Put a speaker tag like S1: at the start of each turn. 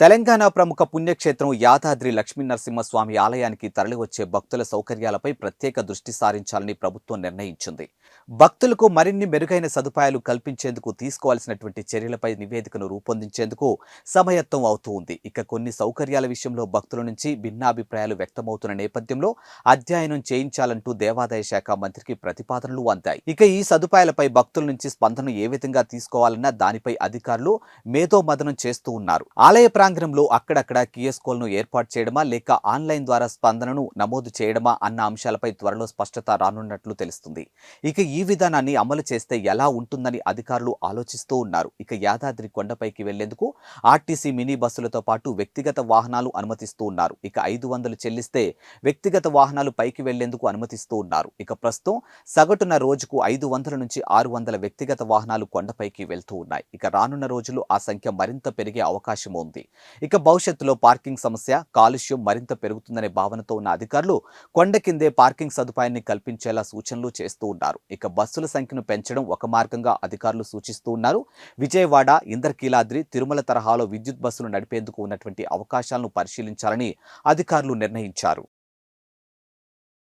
S1: తెలంగాణ ప్రముఖ పుణ్యక్షేత్రం యాదాద్రి లక్ష్మీనరసింహస్వామి ఆలయానికి తరలివచ్చే భక్తుల సౌకర్యాలపై ప్రత్యేక దృష్టి సారించాలని ప్రభుత్వం నిర్ణయించింది. భక్తులకు మరిన్ని మెరుగైన సదుపాయాలు కల్పించేందుకు తీసుకోవాల్సినటువంటి చర్యలపై నివేదికను రూపొందించేందుకు సమయత్వం అవుతూ ఉంది. ఇక కొన్ని సౌకర్యాల విషయంలో భక్తుల నుంచి భిన్నాభిప్రాయాలు వ్యక్తమవుతున్న నేపథ్యంలో అధ్యయనం చేయించాలంటూ దేవాదాయ శాఖ మంత్రికి ప్రతిపాదనలు అందాయి. ఇక ఈ సదుపాయాలపై భక్తుల నుంచి స్పందన ఏ విధంగా తీసుకోవాలన్న దానిపై అధికారులు మేధోమథనం చేస్తూ ఉన్నారు. ఆలయ ప్రాంగణంలో అక్కడక్కడ కియోస్కోలను ఏర్పాటు చేయడమా లేక ఆన్లైన్ ద్వారా స్పందనను నమోదు చేయడమా అన్న అంశాలపై త్వరలో స్పష్టత రానున్నట్లు తెలుస్తుంది. ఇక ఈ విధానాన్ని అమలు చేస్తే ఎలా ఉంటుందని అధికారులు ఆలోచిస్తూ ఉన్నారు. ఇక యాదాద్రి కొండపైకి వెళ్లేందుకు ఆర్టీసీ మినీ బస్సులతో పాటు వ్యక్తిగత వాహనాలు అనుమతిస్తూ ఉన్నారు. ఇక 500 చెల్లిస్తే వ్యక్తిగత వాహనాలు పైకి వెళ్లేందుకు అనుమతిస్తూ ఉన్నారు. ఇక ప్రస్తుతం సగటున రోజుకు 500 నుంచి 600 వ్యక్తిగత వాహనాలు కొండపైకి వెళ్తూ ఉన్నాయి. ఇక రానున్న రోజుల్లో ఆ సంఖ్య మరింత పెరిగే అవకాశం ఉంది. ఇక భవిష్యత్తులో పార్కింగ్ సమస్య, కాలుష్యం మరింత పెరుగుతుందనే భావనతో ఉన్న అధికారులు కొండ కిందే పార్కింగ్ సదుపాయాన్ని కల్పించేలా సూచనలు చేస్తూ ఉన్నారు. ఇక బస్సుల సంఖ్యను పెంచడం ఒక మార్గంగా అధికారులు సూచిస్తూ ఉన్నారు. విజయవాడ, ఇంద్రకీలాద్రి, తిరుమల తరహాలో విద్యుత్ బస్సులు నడిపేందుకు ఉన్నటువంటి అవకాశాలను పరిశీలించాలని అధికారులు నిర్ణయించారు.